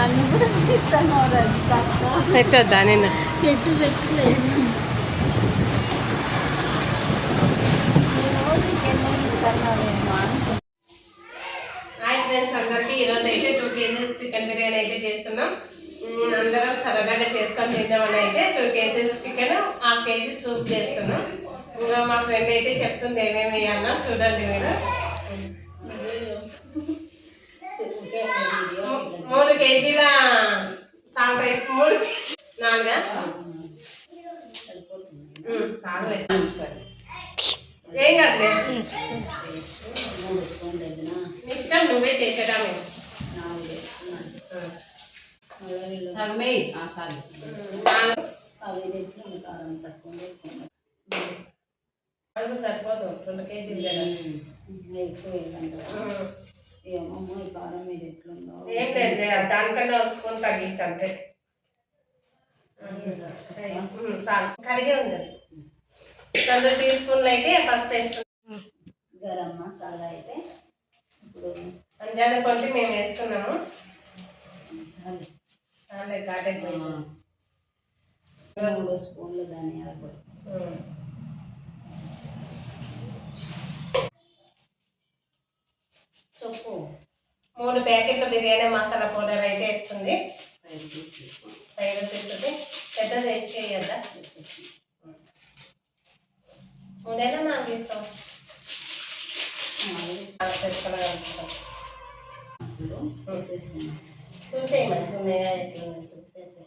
నన్ను కూడా పెట్టొద్దా నేను పెట్టలేదు హాయ్ ఫ్రెండ్స్ అందరికీ ఈరోజు అయితే 2 kgs చికెన్ బిర్యానీ అయితే చేస్తున్నాం. అందరం సరదాగా చేసుకొని తిందామని అయితే 2 kgs చికెన్ 1/2 kg సూప్ చేస్తున్నాం. ఇంకా మా ఫ్రెండ్ అయితే చెప్తుంది ఏమేమి వేయాలన్నా చూడండి మీరు. 3 kgల సాల్ట్ అయితే 4 సరే ఏం కాదులే ఇష్టం నువ్వే చేసేటా సరిపోదు 2 kg ఏమమ్మో ఈ కారం మీద ఎట్లుందో ఏం లేదు దానికన్నా స్పూన్ తగ్గించు అంతే. కడిగే ఉంది 2 టీ స్పూన్లు అయితే ఫస్ట్ వేస్తున్నాం. గరం మసాలా అయితే ఇప్పుడు అంజాద కొంచెం మేము వేస్తున్నాము. చాలే ఘాటైపోయి 3 స్పూన్లు ధనియాల పొడి, చెప్పు 3 ప్యాకెట్ల బిర్యానీ మసాలా పౌడర్ అయితే వేస్తుంది. 5 రూపీస్ పెద్దది వేసుకోయద్దా 3 4 వేస్తాం చూసేయి మంచిగా ఉన్నాయా ఎట్లా చూసేసి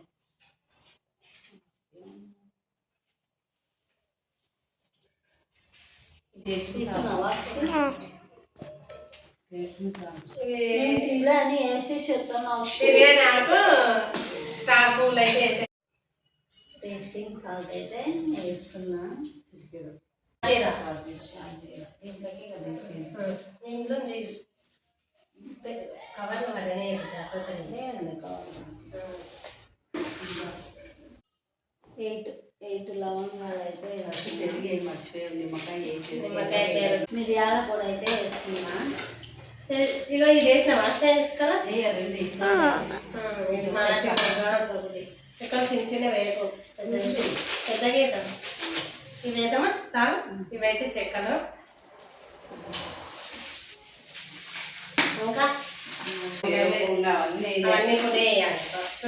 బిర్యానీ వేసేసేస్తాను. బిర్యానీ ఆకు స్టార్ పూలు అయితే టేస్టింగ్ సాల్ట్ అయితే వేస్తున్నా. ఇంట్లో కవర్లు మరనే జాగ్రత్త 8 లవంగాలు అయితే నిమ్మకాయ మిరియాల పొడి అయితే వేస్తున్నా. ఇగో ఇది వేసినావా కదా ఇక్కడ చిన్న చిన్న వేయకు పెద్దగా వేద్దాం. ఇవి వేద్దామా చాలు. ఇవైతే చెక్కలు ఇంకా అవన్నీ కూడా వేయాలి. ఫస్ట్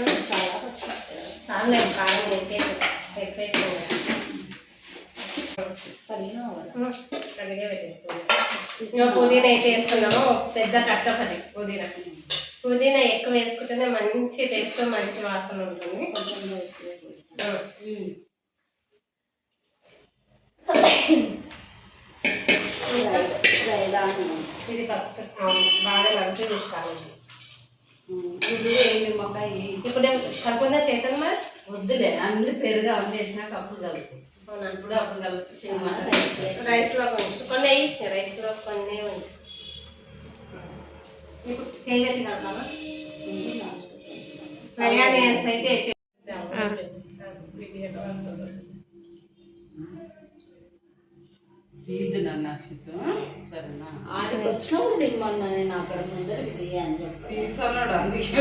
చాలు నేను కారం కడిగే పెట్టేసుకోండి. ఇంకా పుదీనా అయితే వేసుకున్నాము. పెద్ద కట్ట పది పుదీనా ఎక్కువ వేసుకుంటేనే మంచి టేస్ట్ మంచి వాసన ఉంటుంది. ఇది ఫస్ట్ బాగా మంచిగా చూసుకోవాలి. నిమ్మకాయ ఇప్పుడు కలుపుకుందా చేద్దాం మరి. వద్దులే అన్ని పెరుగు వండేసినాక అప్పుడు కలుపు. ఇప్పుడు అప్పుడు కలుపు రైస్లో కొంచెం కొన్ని రైస్లో కొన్ని ఉంచు. ఇప్పుడు చేయబెట్టి కలుపుతామా బిర్యానీ అయితే ఆడికి వచ్చినప్పుడు తిమ్మన్నా నేను అక్కడ ముందరికి తీయని చెప్పి తీసాడు. అందుకే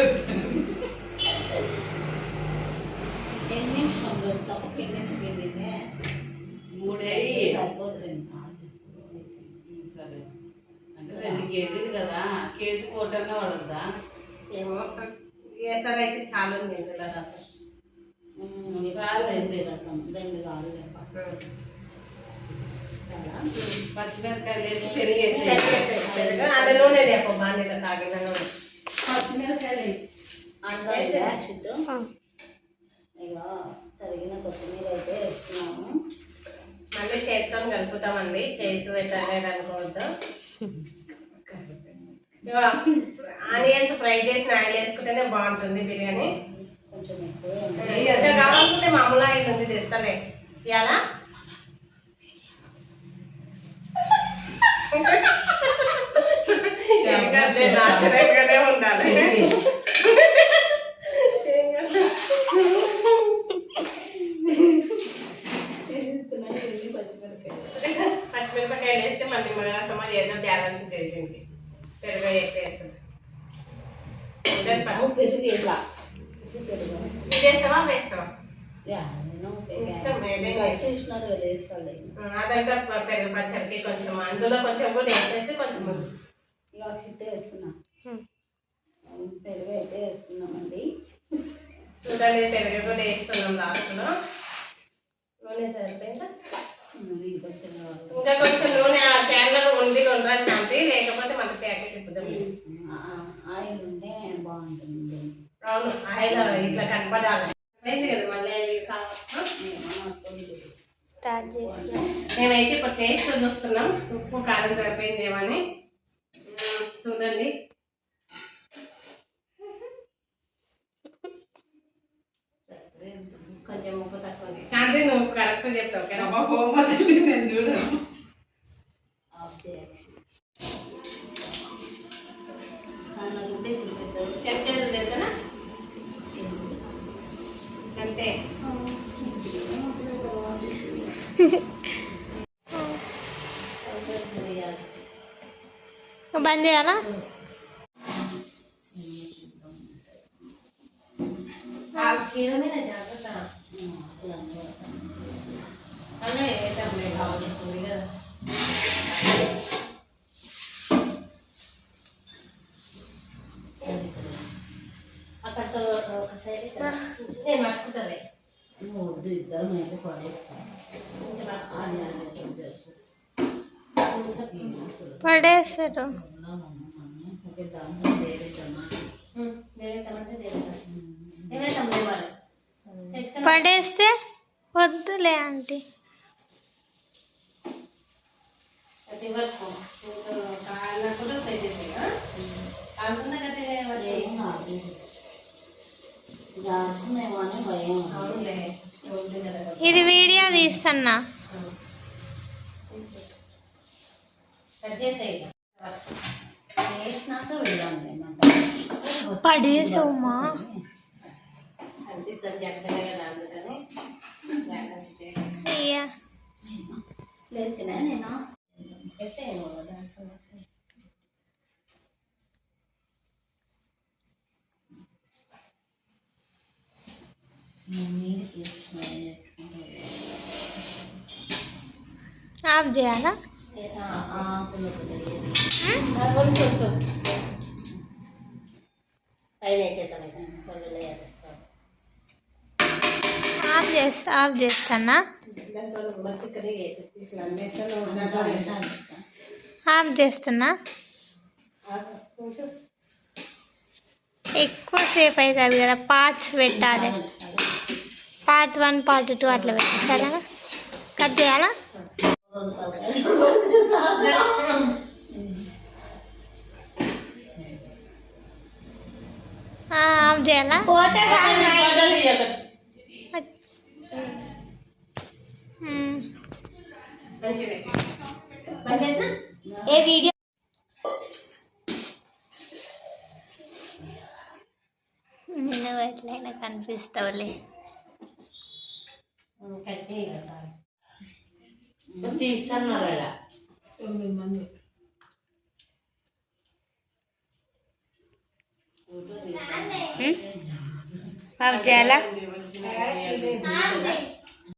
ఎన్ని నిమిషం రోజు తప్ప పిండితే 3 సరిపోదు. 2 సార్లు సరే అంటే 2 కేజీలు కదా, కేజీ కోటన్నా పడుద్దా ఏమో. ఏసారి అయితే చాలా ఉంది రసం. సార్లు అయితే రసం 2 కాదు. పచ్చిమిరకాయలు వేసి పెరిగేసి అది నూనె దేపో బాగా కాగిన నూనె పచ్చిమిరకాయలు ఇక తరిగిన కొత్తిమీర అయితే వేస్తున్నాము. మళ్ళీ చేతితో కలుపుతామండి. చేతి పెట్టలేదు అనుకోవద్దు. ఆనియన్స్ ఫ్రై చేసిన ఆయిల్ వేసుకుంటేనే బాగుంటుంది బిర్యానీ. కొంచెం ఎంత కావాలనుకుంటే మామూలు ఆయిల్ ఉంది తెస్తాలే ఇలా. నాచురల్గానే ఉండాలి. పచ్చిమిరపకాయలు వేస్తే మళ్ళీ మన రసం ఏదో బ్యాలెన్స్ చేసింది. పెరుగు వేసేస్తుంది. మెదడు పట్టు. పెరుగు ఇలా పెరుగు ఇది వేస్తావా వేస్తావా నేను ఇష్టం ఏదైనా చేసినారు కదా వేస్తాను అదంటే పెరుగు పచ్చడికి కొంచెం అందులో కొంచెం కూడా వేసేసి కొంచెం ఇలా చిత్తే వేస్తున్నా పెరుగు అయితే వేస్తున్నామండి. చూడండి పెరుగు కూడా వేస్తున్నాం లాస్ట్లో. నూనె సరిపోయిందా? ఇంకా కొంచెం నూనె ఆ క్యాన్లో ఉంది ఉండరా శాంతి, లేకపోతే మన ప్యాకెట్ ఇప్పుదాం. ఆయిల్ ఉంటే బాగుంటుంది. అవును ఆయిల్ ఇట్లా కనపడాలి కదా మళ్ళీ స్టార్ట్ చేసి మేమైతే ఇప్పుడు టేస్ట్ చూస్తున్నాం ఉప్పు కారం సరిపోయిందేమో అని. చూడండి కొంచెం ఉప్పు తక్కువ ఉంది. శాంతి నువ్వు కరెక్ట్ చెప్తావు కదా. నేను చూడను చెంచాలు తెచ్చనా అంతే. బంద్ చేయాలా? చీర మీద జాగ్రత్త అలాగే వేద్దాంలే కావాల్సింది కదా. అక్కడతో ఒక సైడ్ నేను పట్టుకుంటానే వద్దు ఇద్దరం అయితే పడేస్తాం. పడేస్తారు. పడేస్తే వద్దులే ఆంటీ. అది వరకు కాళ్ళకు ఫ్రై చేసేగా కాలుతుందా జాగ్రత్తమేమో భయం. అవునులే స్టోవ్ కదా. ఇది వీడియో తీస్తున్నా. కట్ చేసేయి వేసినాక వెళ్ళాం. పడేసమ్మా. అనిపిస్తుంది జాగ్రత్తగా కదా అందుకని అయ్యా లేచినా నేను వేసేయేమో కదా. ఆఫ్ చేయాలా? కొంచెం పైన వేసేద్దాం కొంచెం వేయాలి. ఆఫ్ చేస్తానా? ఆఫ్ చేస్తున్నా. ఎక్కువసేపు అవుతుంది కదా, పార్ట్స్ పెట్టాలి. పార్ట్ 1 పార్ట్ 2 అట్లా పెట్టాలి. కట్ చేయాలా? ఆఫ్ చేయాలా? ఏ వీడియో నువ్వు ఎట్లయినా కనిపిస్తావులే. తీస్తున్నారు ఆఫ్ చేయాలా?